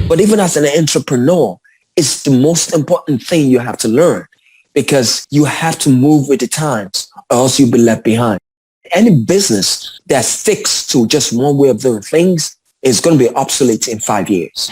But even as an entrepreneur, it's the most important thing you have to learn because you have to move with the times or else you'll be left behind. Any business that's fixed to just one way of doing things is going to be obsolete in 5 years.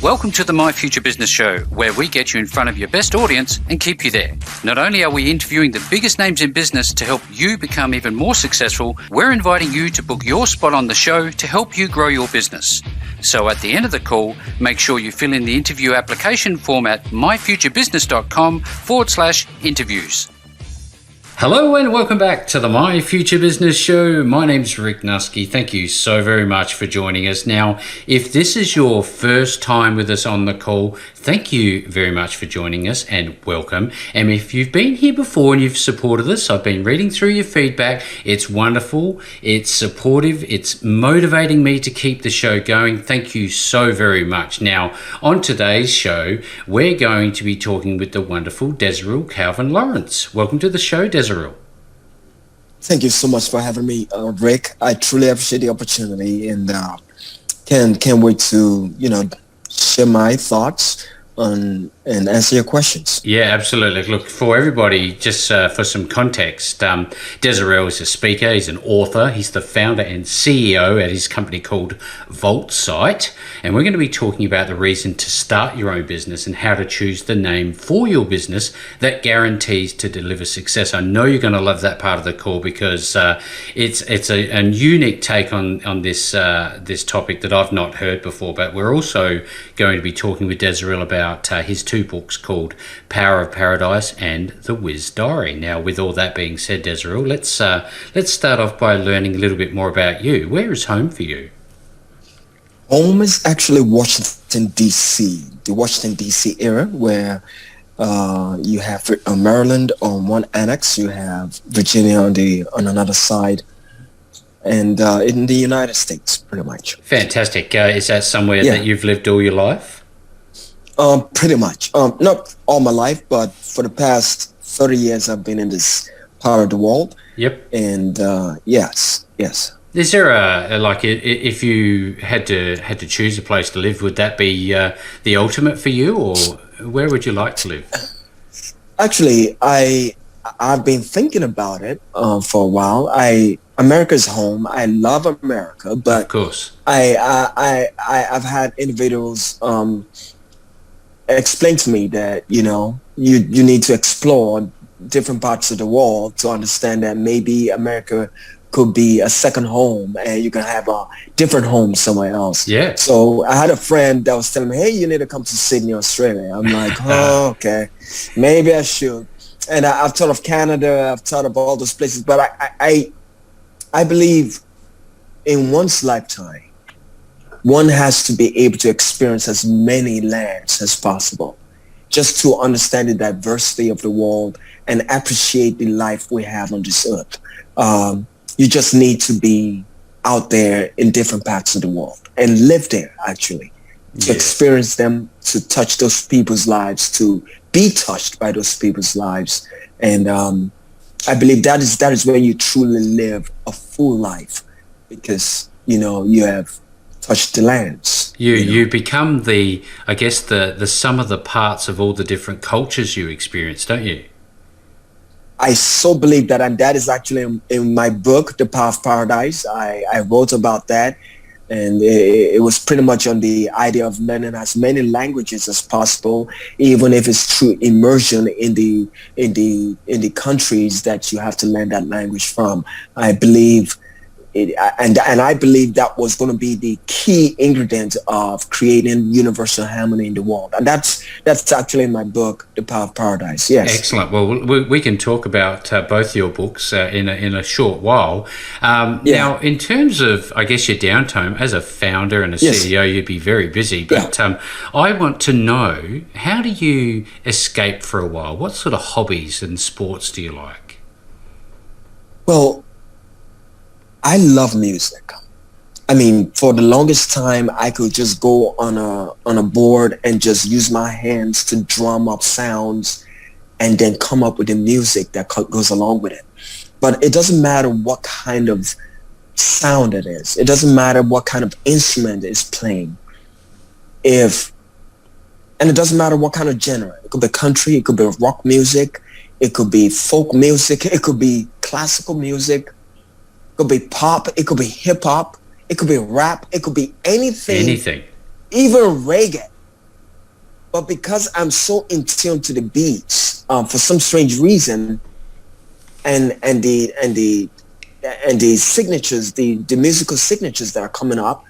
Welcome to the My Future Business Show, where we get you in front of your best audience and keep you there. Not only are we interviewing the biggest names in business to help you become even more successful, we're inviting you to book your spot on the show to help you grow your business. So at the end of the call, make sure you fill in the interview application form at myfuturebusiness.com/interviews. Hello and welcome back to the My Future Business Show. My name's Rick Nusky. Thank you so very much for joining us. Now, if this is your first time with us on the call, thank you very much for joining us and welcome. And if you've been here before and you've supported us, I've been reading through your feedback. It's wonderful. It's supportive. It's motivating me to keep the show going. Thank you so very much. Now, on today's show, we're going to be talking with the wonderful Desirel C Lawrence. Welcome to the show, Desirel. Thank you so much for having me, Rick. I truly appreciate the opportunity and can't wait to, share my thoughts on and answer your questions. Yeah, absolutely. Look, for everybody, just for some context, Desirel is a speaker, he's an author, he's the founder and CEO at his company called VOLTSITE, and we're going to be talking about the reason to start your own business and how to choose the name for your business that guarantees to deliver success. I know you're going to love that part of the call because it's a unique take on this topic that I've not heard before, but we're also going to be talking with Desirel about his two books called Power of Paradise and the Wiz Diary. Now, with all that being said, Desirel, let's start off by learning a little bit more about you. Where is home for you? Home is actually Washington, D.C., the Washington, D.C. area where you have Maryland on one annex, you have Virginia on another side, and in the United States, pretty much. Fantastic. Is that somewhere that you've lived all your life? Pretty much. Not all my life, but for the past 30 years, I've been in this part of the world. Yep. And yes. Is there if you had to choose a place to live, would that be the ultimate for you, or where would you like to live? Actually, I've been thinking about it for a while. America's home. I love America, but of course, I've had individuals explain to me that you need to explore different parts of the world to understand that maybe America could be a second home and you can have a different home somewhere else. Yeah. So I had a friend that was telling me, hey, you need to come to Sydney, Australia. I'm like, oh, okay, maybe I should. And I've thought of Canada, I've thought of all those places, but I believe in one's lifetime, one has to be able to experience as many lands as possible just to understand the diversity of the world and appreciate the life we have on this earth. You just need to be out there in different parts of the world and live there, actually, to experience them, to touch those people's lives, to be touched by those people's lives. And I believe that is when you truly live a full life because, you have touched the lands. You become the sum of the parts of all the different cultures you experience, don't you? I so believe that, and that is actually in my book, The Power of Paradise. I wrote about that, and it was pretty much on the idea of learning as many languages as possible, even if it's through immersion in the countries that you have to learn that language from. I believe and I believe that was going to be the key ingredient of creating universal harmony in the world. And that's actually in my book, The Power of Paradise. Yes. Excellent. Well, we can talk about both your books in a short while. Now, in terms of, I guess, your downtime as a founder and a CEO, you'd be very busy. But I want to know, how do you escape for a while? What sort of hobbies and sports do you like? Well, I love music. I mean, for the longest time, I could just go on a board and just use my hands to drum up sounds and then come up with the music that goes along with it. But it doesn't matter what kind of sound it is. It doesn't matter what kind of instrument is playing. if, and it doesn't matter what kind of genre. It could be country, it could be rock music, it could be folk music, it could be classical music, it could be pop, it could be hip hop, it could be rap, it could be anything. Anything. Even reggae. But because I'm so in tune to the beats, for some strange reason, and the signatures, the musical signatures that are coming up,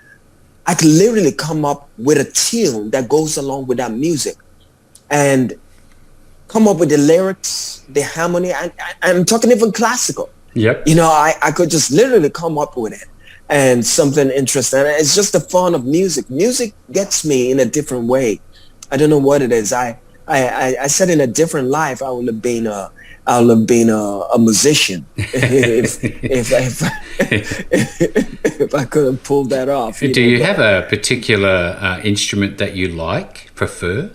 I can literally come up with a tune that goes along with that music, and come up with the lyrics, the harmony. I'm talking even classical. Yep. You know, I could just literally come up with it, and something interesting. And it's just the fun of music. Music gets me in a different way. I don't know what it is. I said in a different life I would have been a musician if I could have pulled that off. Do you have a particular instrument that you prefer?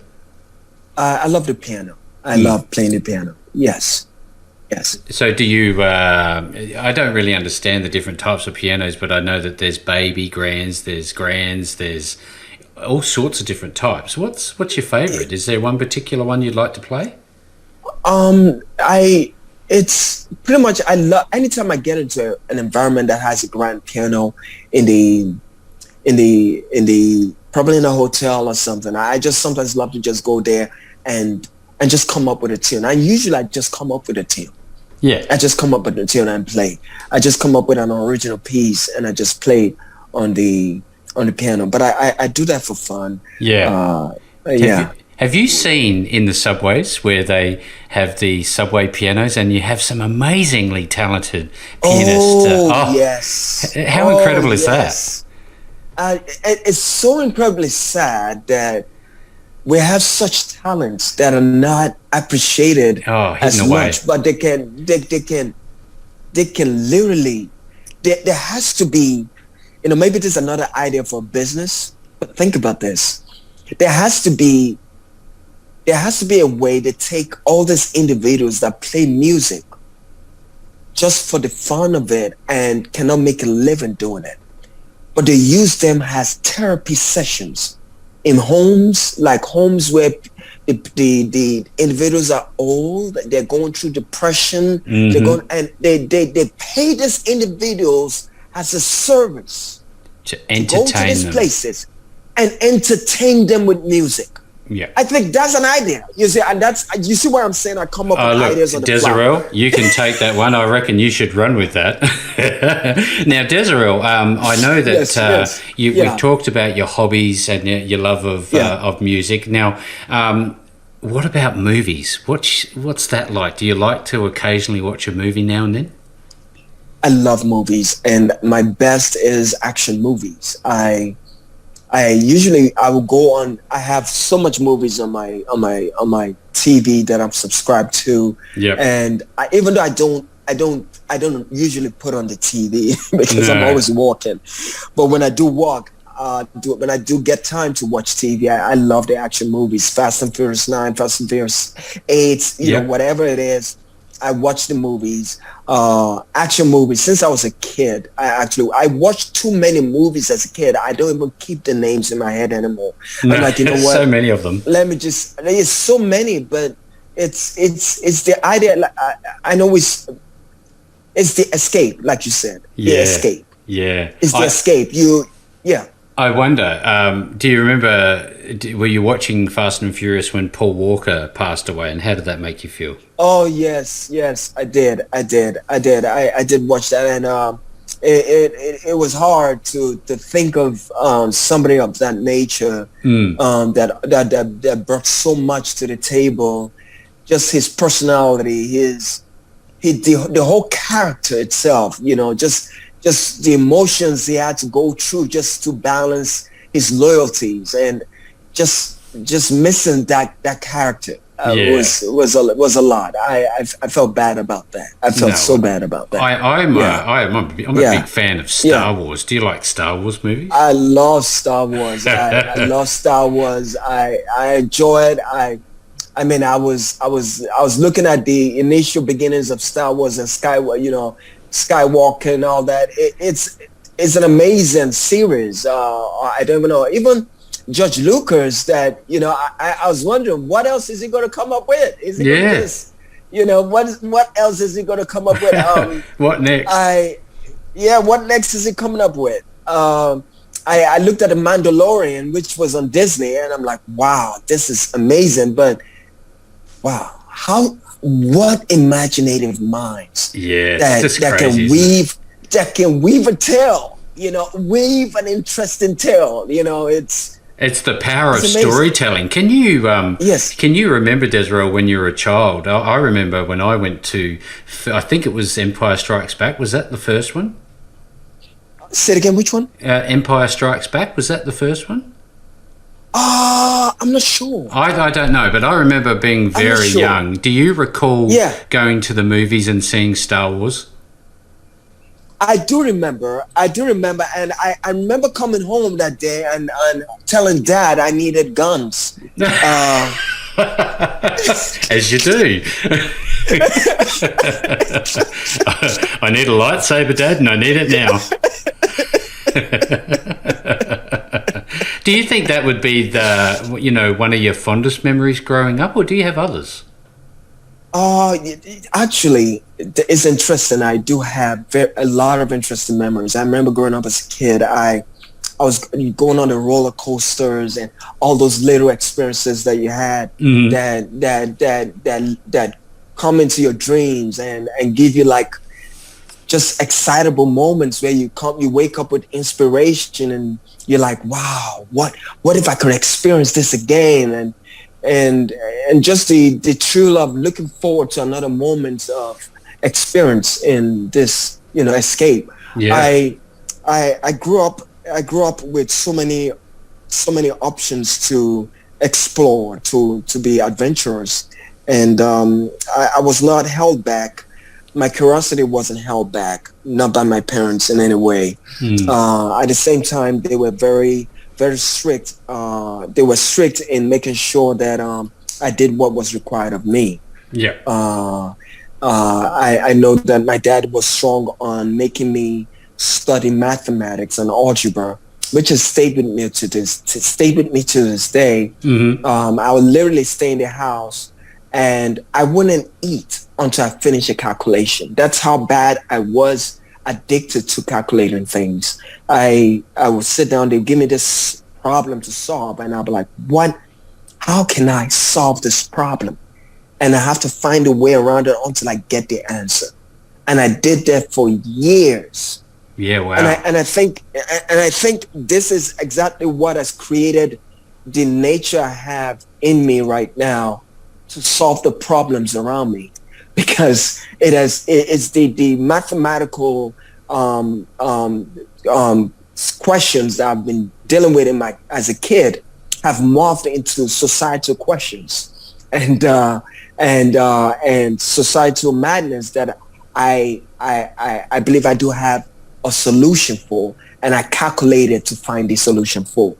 I love the piano. I love playing the piano. Yes. So do you, I don't really understand the different types of pianos, but I know that there's baby grands, there's all sorts of different types. What's your favorite? Is there one particular one you'd like to play? It's pretty much, I love, anytime I get into an environment that has a grand piano probably in a hotel or something, I just sometimes love to just go there and just come up with a tune. I just come up with a tune. Yeah. I just come up with a tune and play. I just come up with an original piece and I just play on the piano. But I do that for fun. Yeah. Have you seen in the subways where they have the subway pianos and you have some amazingly talented pianists? Yes. How incredible is that? It's so incredibly sad that we have such talents that are not appreciated as much, but they can literally, there has to be, maybe there's another idea for a business, but think about this. There has to be a way to take all these individuals that play music just for the fun of it and cannot make a living doing it, but they use them as therapy sessions in homes where the individuals are old, they're going through depression, they pay these individuals as a service to go entertain to these them. places and entertain them with music. Yeah, I think that's an idea. You see, and you see what I'm saying? I come up with ideas on the Desirel, fly. you can take that one. I reckon you should run with that. Now, Desirel, I know that we've talked about your hobbies and your love of music. Now, what about movies? What's that like? Do you like to occasionally watch a movie now and then? I love movies, and my best is action movies. I will go on. I have so much movies on my TV that I'm subscribed to. Yeah. And even though I don't usually put on the TV because I'm always walking. But when I do walk, when I do get time to watch TV, I love the action movies. Fast and Furious 9, Fast and Furious 8, whatever it is. I watch the movies, action movies. Since I was a kid, I watched too many movies as a kid. I don't even keep the names in my head anymore. No, I'm like, you know what? So many of them. There's so many, but it's the idea. I know it's the escape, like you said. Yeah. The escape. Yeah. It's the escape. I wonder, do you remember, were you watching Fast and Furious when Paul Walker passed away, and how did that make you feel? Oh, yes, I did. I did watch that, and it was hard to think of somebody of that nature that brought so much to the table. Just his personality, the whole character itself, just the emotions he had to go through just to balance his loyalties, and just missing that character was a lot. I felt bad about that. I felt so bad about that. I'm a big fan of Star Wars. Do you like Star Wars movies? I love Star Wars. I love Star Wars. I enjoy it. I mean, I was looking at the initial beginnings of Star Wars and Skywalker and all that. It's an amazing series. I don't even know. Even Judge Lucas that, I was wondering, what else is he going to come up with? Is he going to just, what else is he going to come up with? What next? What next is he coming up with? I looked at The Mandalorian, which was on Disney, and I'm like, wow, this is amazing. But wow, what imaginative minds that can weave a tale, weave an interesting tale. It's the power of storytelling. Can you yes. Can you remember, Desirel, when you were a child? I remember when I went to, I think it was Empire Strikes Back. Was that the first one? Say it again. Which one? Empire Strikes Back. Was that the first one? I'm not sure. I don't know, but I remember being very young. Do you recall going to the movies and seeing Star Wars? I do remember, and I remember coming home that day and telling Dad I needed guns. As you do. I need a lightsaber, Dad, and I need it now. Do you think that would be one of your fondest memories growing up, or do you have others? Actually, it's interesting. I do have a lot of interesting memories. I remember growing up as a kid. I was going on the roller coasters and all those little experiences that you had that come into your dreams and give you like just excitable moments where you wake up with inspiration and you're like, wow, what if I could experience this again? And just the true love, looking forward to another moment of experience in this, escape. Yeah. I grew up with so many options to explore, to be adventurous, and I was not held back. My curiosity wasn't held back, not by my parents in any way. At the same time, they were very, very strict. They were strict in making sure that I did what was required of me. Yeah. I know that my dad was strong on making me study mathematics and algebra, which has stayed with me to this day. Mm-hmm. I would literally stay in the house and I wouldn't eat until I finished a calculation. That's how bad I was addicted to calculating things. I would sit down, they'd give me this problem to solve, and I'll be like, how can I solve this problem? And I have to find a way around it until I get the answer. And I did that for years. Yeah, wow. And I think this is exactly what has created the nature I have in me right now to solve the problems around me, because it's the mathematical questions that I've been dealing with as a kid have morphed into societal questions and societal madness that I believe I do have a solution for, and I calculated to find the solution for.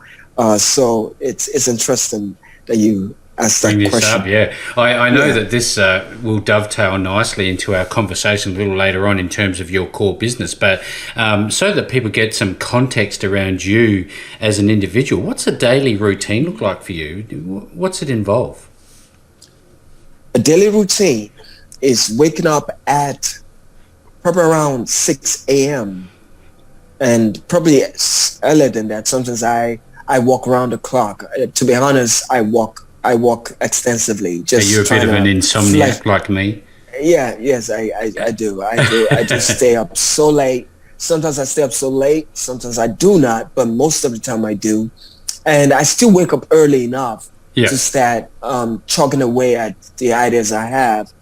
So it's interesting that you asked that question. Up, yeah. I know that this will dovetail nicely into our conversation a little later on in terms of your core business, but so that people get some context around you as an individual, what's a daily routine look like for you? What's it involve? A daily routine is waking up at probably around 6 a.m. and probably earlier than that. Sometimes I walk around the clock. To be honest, I walk extensively. Just are you a bit of an insomniac like me? Yeah, yes, I do. I just stay up so late. Sometimes I stay up so late. Sometimes I do not, but most of the time I do. And I still wake up early enough to start chugging away at the ideas I have,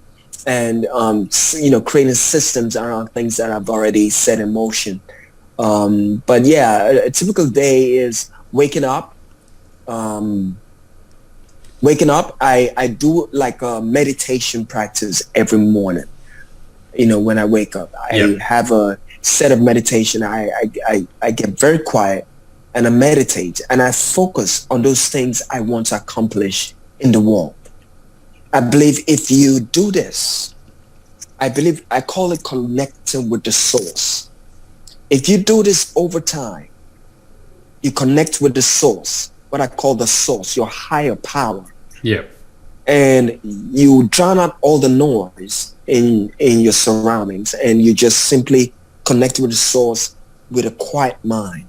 and creating systems around things that I've already set in motion. But yeah, a typical day is waking up. I do like a meditation practice every morning. When I wake up, I have a set of meditation. I get very quiet and I meditate and I focus on those things I want to accomplish in the world. I believe if you do this, I call it connecting with the source. If you do this over time, you connect with the source. what I call the source, your higher power. Yeah. And you drown out all the noise in your surroundings, and you just simply connect with the source with a quiet mind.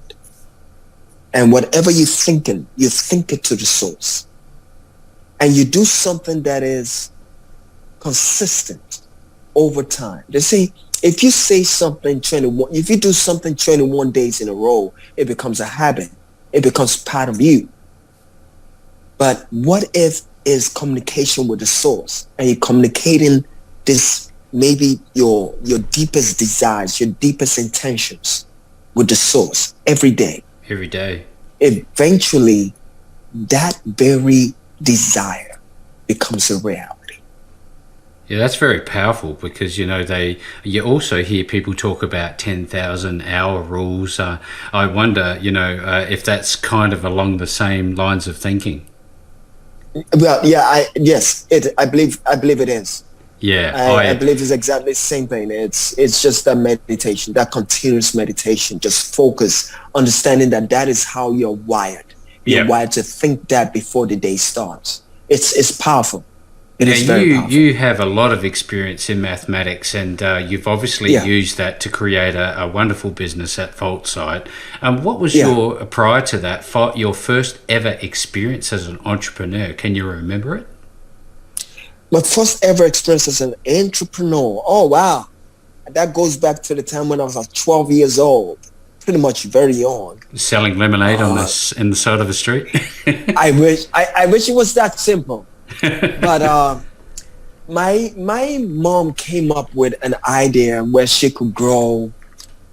And whatever you're thinking, you think it to the source. And you do something that is consistent over time. They say, if you say something 21, if you do something 21 days in a row, it becomes a habit. It becomes part of you. But what if is communication with the source, and you're communicating this, maybe your deepest desires, your deepest intentions with the source every day? Every day. Eventually, that very desire becomes a reality. Yeah, that's very powerful, because you also hear people talk about 10,000 hour rules. I wonder, if that's kind of along the same lines of thinking. Well, yeah, I believe it is. Yeah, I believe it's exactly the same thing. It's just that meditation, that continuous meditation, just focus, understanding that is how you're wired. You're wired to think that before the day starts. It's powerful. It is very powerful. You have a lot of experience in mathematics, and you've obviously used that to create a wonderful business at VOLTSITE. What was prior to that, your first ever experience as an entrepreneur? Can you remember it? My first ever experience as an entrepreneur. Oh, wow. That goes back to the time when I was like 12 years old. Pretty much very young. Selling lemonade in the side of the street? I wish it was that simple. But my mom came up with an idea where she could grow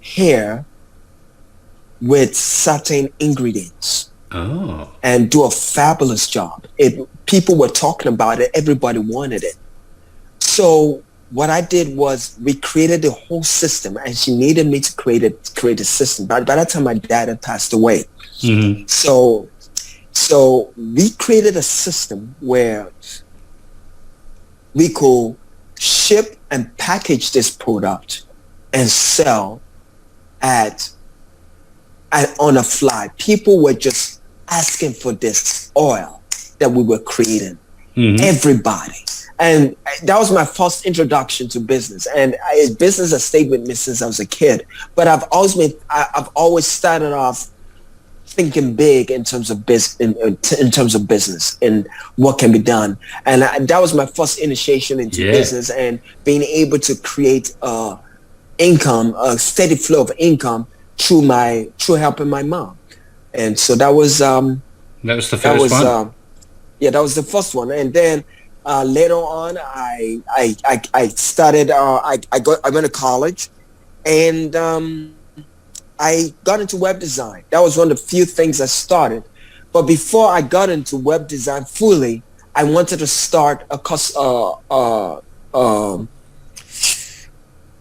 hair with certain ingredients. Oh. And do a fabulous job. People were talking about it. Everybody wanted it. So what I did was we created the whole system, and she needed me to create a system. By that time, my dad had passed away. Mm-hmm. So we created a system where we could ship and package this product and sell on a fly. People were just asking for this oil that we were creating. Mm-hmm. Everybody. And that was my first introduction to business. And business has stayed with me since I was a kid. But I've always started off thinking big in terms of business and what can be done. And that was my first initiation into business, and being able to create a steady flow of income through helping my mom. And so that was the first one. That was the first one. And then later on, I started. I went to college, and I got into web design. That was one of the few things I started. But before I got into web design fully, I wanted to start a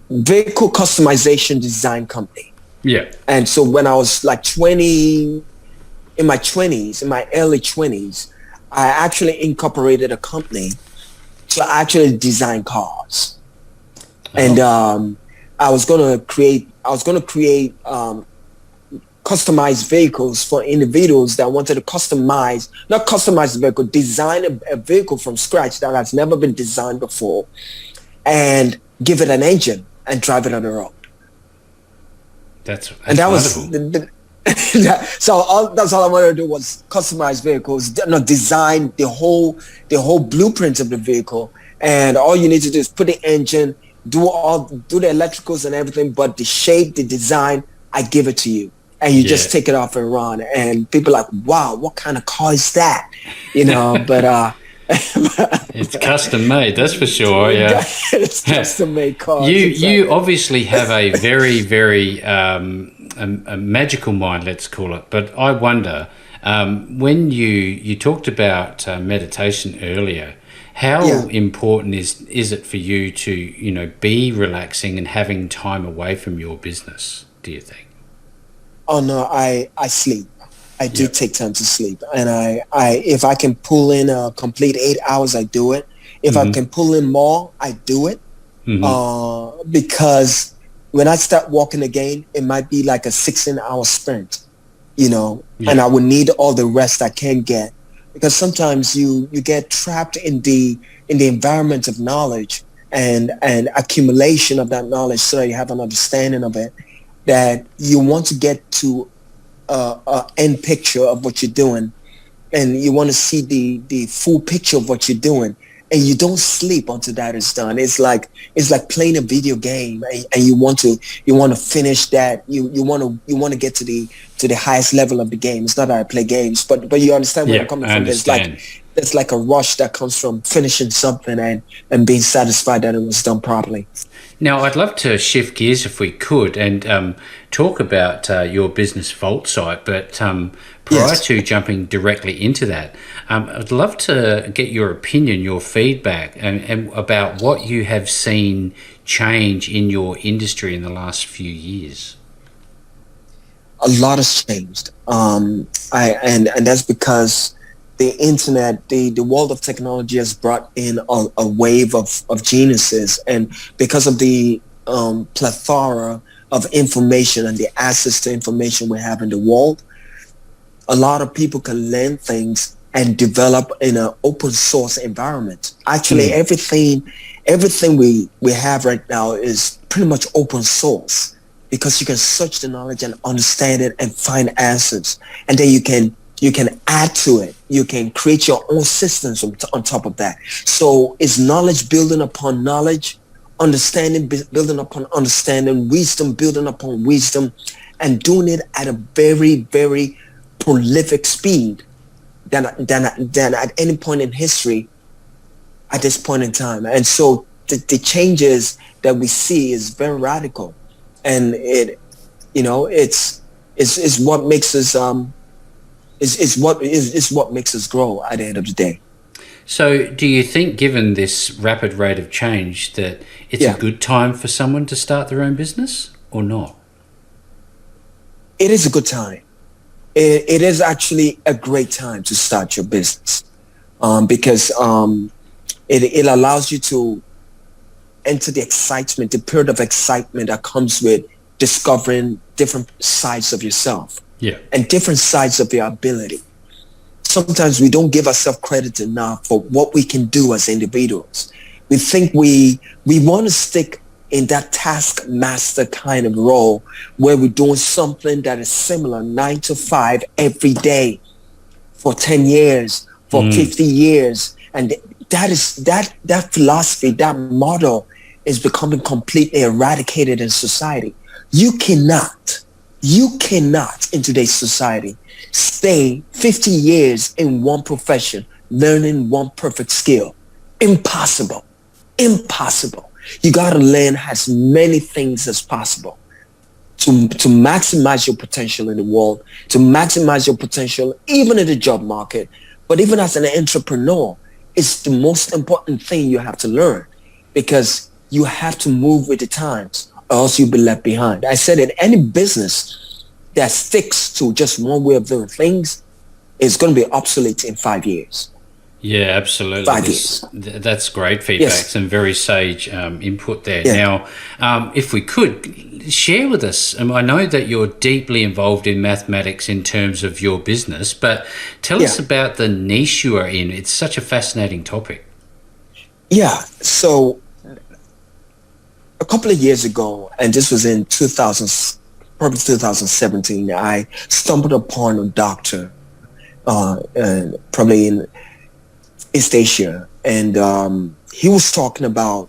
vehicle customization design company. Yeah. And so when I was like in my early 20s, I actually incorporated a company to actually design cars. Oh. And I was going to create customized vehicles for individuals that wanted to not customize the vehicle, design a vehicle from scratch that has never been designed before, and give it an engine and drive it on the road. That's wonderful. That's all I wanted to do was customize vehicles, design the whole blueprint of the vehicle, and all you need to do is put the engine, do the electricals and everything, but the shape, the design, I give it to you, and you just take it off and run. And people are like, wow, what kind of car is that? But it's custom made, that's for sure. Yeah, it's custom made cars. You obviously have a very, very a magical mind, let's call it. But I wonder, when you talked about meditation earlier, how important is it for you to be relaxing and having time away from your business, do you think? Oh no, I sleep. I do take time to sleep, and I if I can pull in a complete 8 hours, I do it. If I can pull in more, I do it. Mm-hmm. Because when I start walking again, it might be like a 16-hour sprint. and I would need all the rest I can get, because sometimes you get trapped in the environment of knowledge and accumulation of that knowledge, so that you have an understanding of it, that you want to get to a end picture of what you're doing, and you want to see the full picture of what you're doing, and you don't sleep until that is done. It's like playing a video game, and you want to finish that. You want to get to the highest level of the game. It's not that I play games, but you understand where I'm coming from. There's like a rush that comes from finishing something and being satisfied that it was done properly. Now, I'd love to shift gears if we could and talk about your business VOLTSITE, but prior to jumping directly into that, I'd love to get your opinion, your feedback, and about what you have seen change in your industry in the last few years. A lot has changed, and that's because the internet, the world of technology has brought in a wave of geniuses, and because of the plethora of information and the access to information we have in the world, a lot of people can learn things and develop in an open source environment. Actually, everything we have right now is pretty much open source, because you can search the knowledge and understand it and find answers, and then you can add to it. You can create your own systems on top of that. So it's knowledge building upon knowledge, understanding building upon understanding, wisdom building upon wisdom, and doing it at a very, very prolific speed than at any point in history at this point in time. And so the changes that we see is very radical, and it's what makes us is what makes us grow at the end of the day. So do you think, given this rapid rate of change, that it's a good time for someone to start their own business or not? It is a good time. It is actually a great time to start your business, because it allows you to enter the excitement, the period of excitement that comes with discovering different sides of yourself. And different sides of your ability. Sometimes we don't give ourselves credit enough for what we can do as individuals. We think we want to stick in that taskmaster kind of role, where we're doing something that is similar 9 to 5 every day for 10 years, for 50 years. And that philosophy, that model is becoming completely eradicated in society. You cannot in today's society stay 50 years in one profession, learning one perfect skill. Impossible. You got to learn as many things as possible to maximize your potential in the world, to maximize your potential even in the job market. But even as an entrepreneur, it's the most important thing you have to learn, because you have to move with the times, or else you'll be left behind. I said in any business that sticks to just one way of doing things is going to be obsolete in 5 years. Yeah, absolutely. 5 years. That's great feedback. Some very sage input there. Now, if we could, share with us, I know that you're deeply involved in mathematics in terms of your business, but tell us about the niche you are in. It's such a fascinating topic. Yeah, so a couple of years ago, and this was in 2017, I stumbled upon a doctor, probably in East Asia, and he was talking about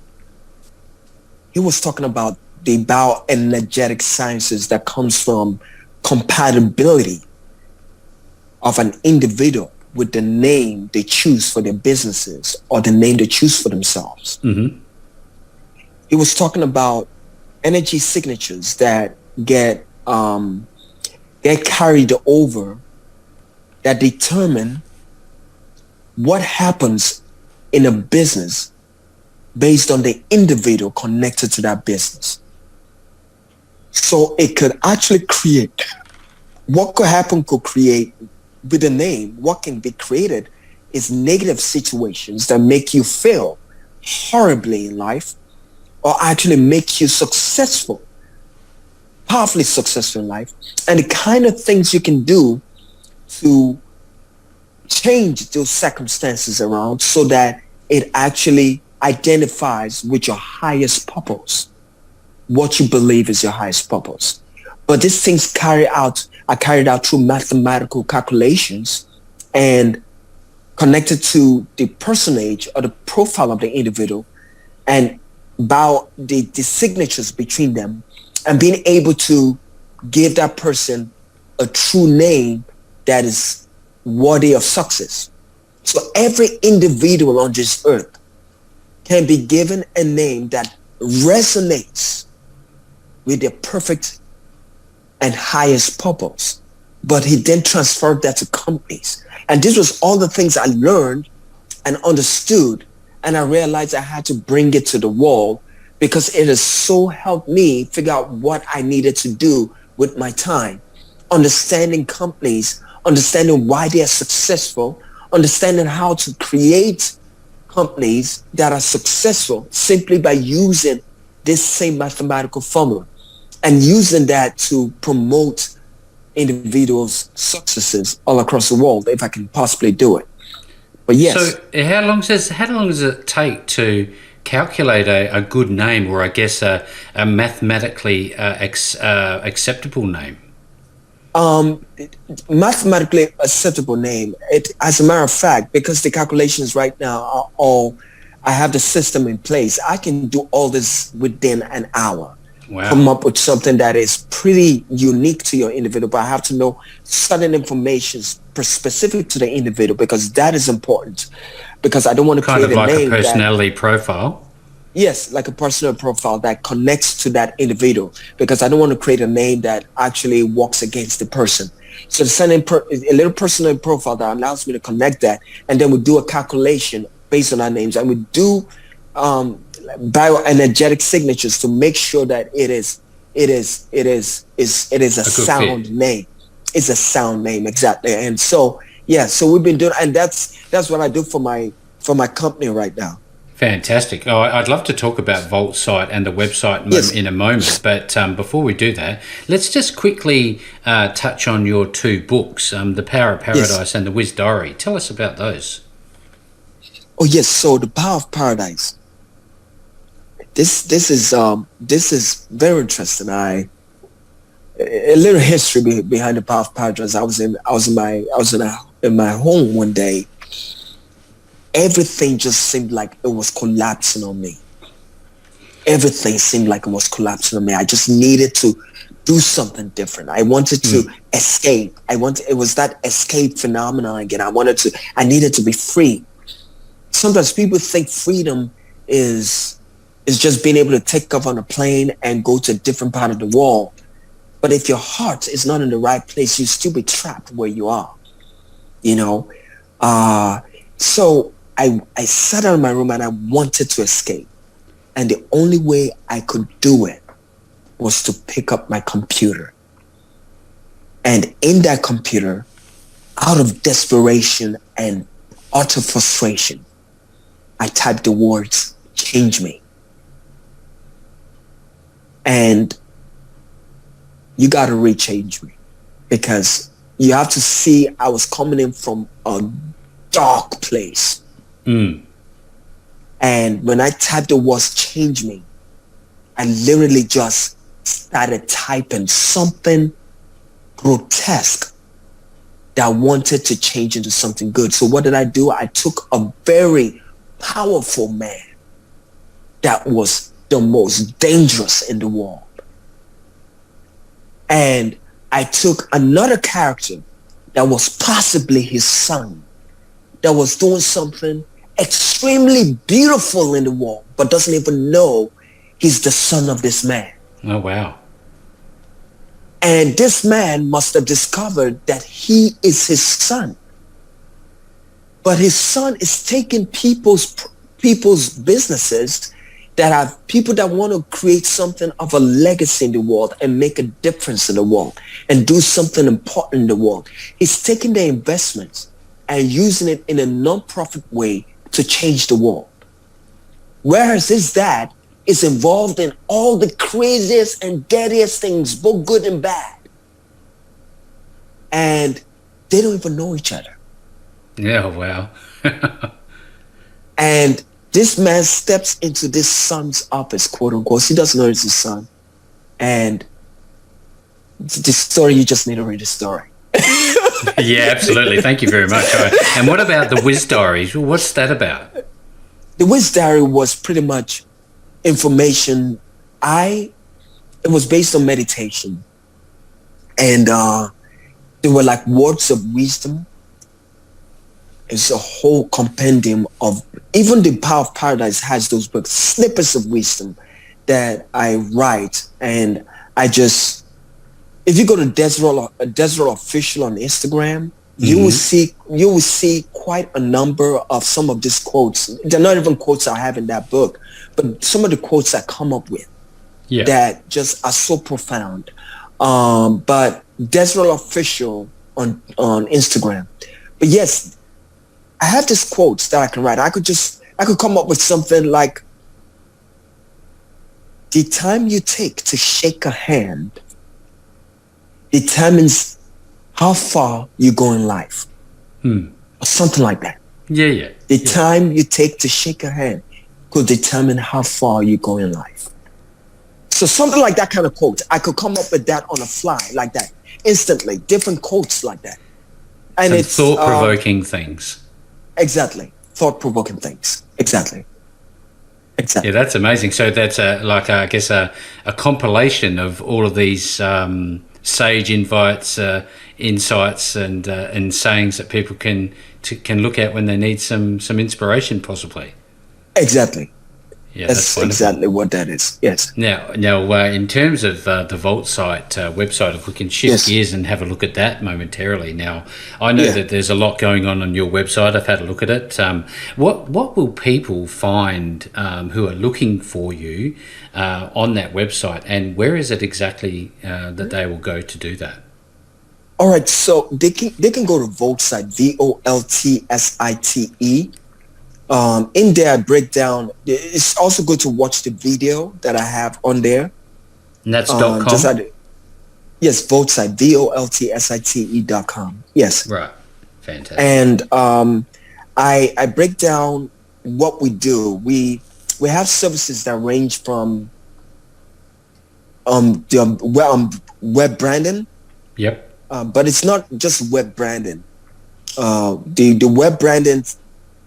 the bioenergetic sciences that comes from compatibility of an individual with the name they choose for their businesses or the name they choose for themselves. He was talking about energy signatures that get carried over, that determine what happens in a business based on the individual connected to that business. So it could actually create, what could happen could create with a name. What can be created is negative situations that make you fail horribly in life, or actually make you successful powerfully successful in life, and the kind of things you can do to change those circumstances around so that it actually identifies with your highest purpose, what you believe is your highest purpose. But these things are carried out through mathematical calculations and connected to the personage or the profile of the individual, and about the signatures between them, and being able to give that person a true name that is worthy of success. So every individual on this earth can be given a name that resonates with their perfect and highest purpose. But he then transferred that to companies. And this was all the things I learned and understood. And I realized I had to bring it to the wall, because it has so helped me figure out what I needed to do with my time. Understanding companies, understanding why they are successful, understanding how to create companies that are successful simply by using this same mathematical formula, and using that to promote individuals' successes all across the world, if I can possibly do it. But yes. So how long does it take to calculate a good name, or I guess a mathematically acceptable name? Mathematically acceptable name. As a matter of fact, because the calculations right now are all, I have the system in place, I can do all this within an hour. Wow. Come up with something that is pretty unique to your individual, but I have to know certain information specific to the individual, because that is important. Because I don't want to kind create of like a name a personality profile. Yes, like a personal profile that connects to that individual, because I don't want to create a name that actually works against the person. So sending a little personal profile that allows me to connect that, and then we do a calculation based on our names, and we do bioenergetic signatures to make sure that it is a sound name. It's a sound name, exactly. And so so we've been doing, and that's what I do for my company right now. Fantastic. Oh, I'd love to talk about VOLTSITE and the website in a moment, but before we do that, let's just quickly touch on your two books, The Power of Paradise and the Wiz Diary. Tell us about those. Oh yes, so The Power of Paradise. This is very interesting. A little history behind The Power of Paradise. I was in my home one day. Everything just seemed like it was collapsing on me. Everything seemed like it was collapsing on me. I just needed to do something different. I wanted to escape. It was that escape phenomenon again. I needed to be free. Sometimes people think freedom is just being able to take off on a plane and go to a different part of the world. But if your heart is not in the right place, you'll still be trapped where you are. So I sat out in my room and I wanted to escape. And the only way I could do it was to pick up my computer. And in that computer, out of desperation and utter frustration, I typed the words, "Change me." And you got to rechange me, because you have to see I was coming in from a dark place. And when I typed the words "change me," I literally just started typing something grotesque that I wanted to change into something good. So what did I do? I took a very powerful man that was the most dangerous in the world, and I took another character that was possibly his son, that was doing something extremely beautiful in the world, but doesn't even know he's the son of this man. Oh, wow. And this man must have discovered that he is his son. But his son is taking people's businesses that have people that want to create something of a legacy in the world and make a difference in the world and do something important in the world. He's taking their investments and using it in a non-profit way to change the world. Whereas his dad is involved in all the craziest and deadliest things, both good and bad. And they don't even know each other. Yeah, wow. And this man steps into this son's office, quote unquote. He doesn't know it's his son. And the story, you just need to read the story. Yeah, absolutely. Thank you very much. And what about the Wiz Diaries? What's that about? The Wiz Diary was pretty much information. It was based on meditation. And they were like words of wisdom. It's a whole compendium of, even the Power of Paradise has those books, snippets of wisdom that I write. And I just, if you go to Desirel Official on Instagram, you will see quite a number of some of these quotes. They're not even quotes I have in that book, but some of the quotes I come up with that just are so profound. But Desirel Official on Instagram. But yes, I have these quotes that I can write. I could come up with something like, the time you take to shake a hand determines how far you go in life. Or something like that. Yeah. The time you take to shake a hand could determine how far you go in life. So something like that kind of quote. I could come up with that on the fly like that, instantly. Different quotes like that. And some it's thought-provoking things. Exactly. Thought-provoking things. Exactly. Yeah, that's amazing. So that's a compilation of all of these sage insights and sayings that people can look at when they need some inspiration, possibly. Exactly. Yeah, that's exactly what that is. Yes. Now, in terms of the VOLTSITE website, if we can shift gears and have a look at that momentarily. Now, I know that there's a lot going on your website. I've had a look at it. What will people find who are looking for you on that website, and where is it exactly that they will go to do that? All right, so they can go to VOLTSITE, VOLTSITE. In there, I break down. It's also good to watch the video that I have on there. And that's .com? Yes, VOLTSITE, VOLTSITE.com. Yes. Right. Fantastic. And I break down what we do. We have services that range from web branding. Yep. But it's not just web branding. The web branding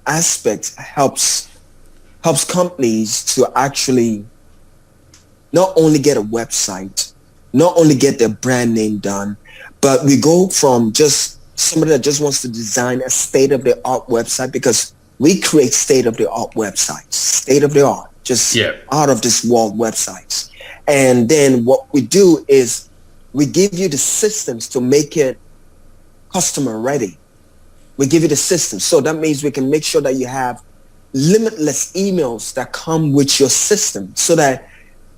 aspect helps companies to actually not only get a website, not only get their brand name done, but we go from just somebody that just wants to design a state-of-the-art website, because we create state-of-the-art websites, state-of-the-art, just out of this world websites. And then what we do is we give you the systems to make it customer ready. We give you the system. So that means we can make sure that you have limitless emails that come with your system, so that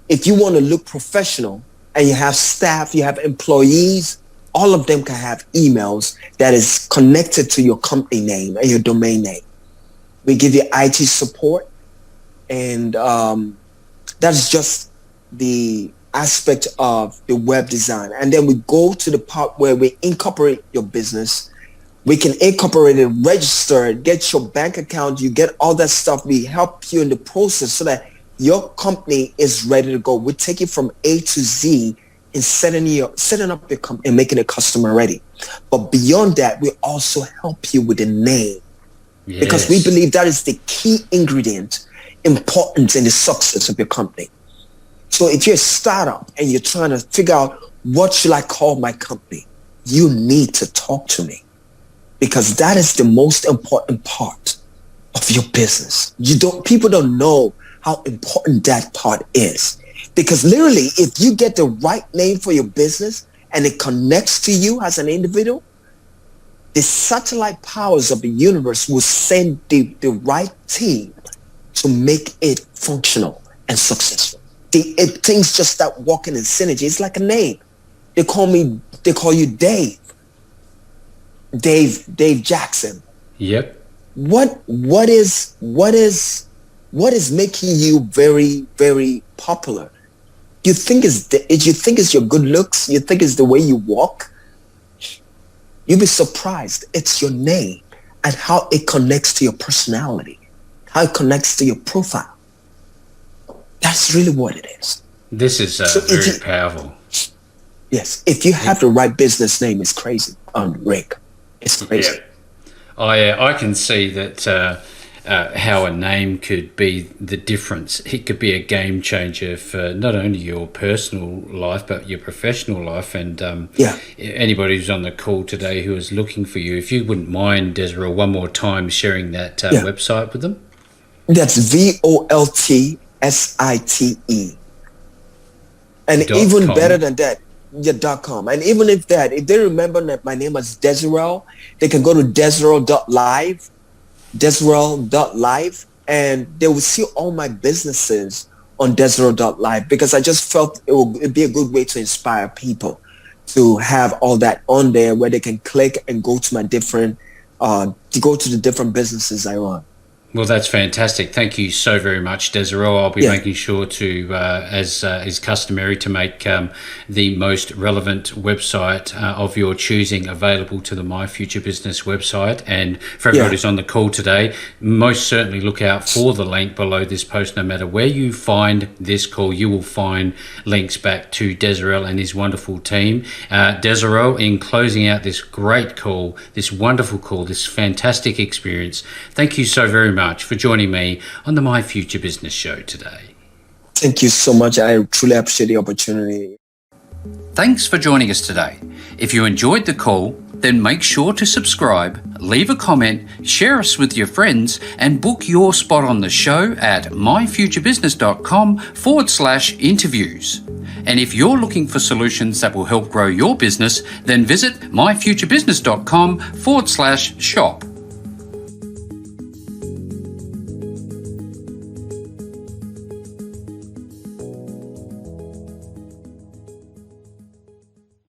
if you want to look professional and you have staff, you have employees, all of them can have emails that is connected to your company name and your domain name. We give you IT support, and that's just the aspect of the web design. And then we go to the part where we incorporate your business. We can incorporate it, register it, get your bank account, you get all that stuff. We help you in the process so that your company is ready to go. We take it from A to Z in setting up your company and making it customer ready. But beyond that, we also help you with the name. Yes. Because we believe that is the key ingredient important in the success of your company. So if you're a startup and you're trying to figure out, what should I call my company? You need to talk to me, because that is the most important part of your business. People don't know how important that part is. Because literally, if you get the right name for your business and it connects to you as an individual, the satellite powers of the universe will send the right team to make it functional and successful. Things just start walking in synergy. It's like a name. They call you Dave. Dave Jackson. Yep. What is What is making you very, very popular? You think it's your good looks? You think it's the way you walk? You'll be surprised. It's your name and how it connects to your personality, how it connects to your profile. That's really what it is. This is very powerful. Yes, if you have the right business name, it's crazy. Rick, it's crazy. Yeah. I can see that how a name could be the difference. It could be a game changer for not only your personal life but your professional life. And anybody who's on the call today who is looking for you, if you wouldn't mind, Desirel, one more time sharing that website with them. That's VOLTSITE. And even better than that, .com. And even if they remember that my name is Desirel, they can go to Desirel.live, and they will see all my businesses on Desirel.live, because I just felt it'd be a good way to inspire people to have all that on there where they can click and go to my different, go to the different businesses I run. Well, that's fantastic. Thank you so very much, Desirel. I'll be making sure to, as is customary, to make the most relevant website of your choosing available to the My Future Business website. And for everybody who's on the call today, most certainly look out for the link below this post. No matter where you find this call, you will find links back to Desirel and his wonderful team. Desirel, in closing out this great call, this wonderful call, this fantastic experience, thank you so very much for joining me on the My Future Business Show today. Thank you so much. I truly appreciate the opportunity. Thanks for joining us today. If you enjoyed the call, then make sure to subscribe, leave a comment, share us with your friends, and book your spot on the show at myfuturebusiness.com/interviews. And if you're looking for solutions that will help grow your business, then visit myfuturebusiness.com/shop.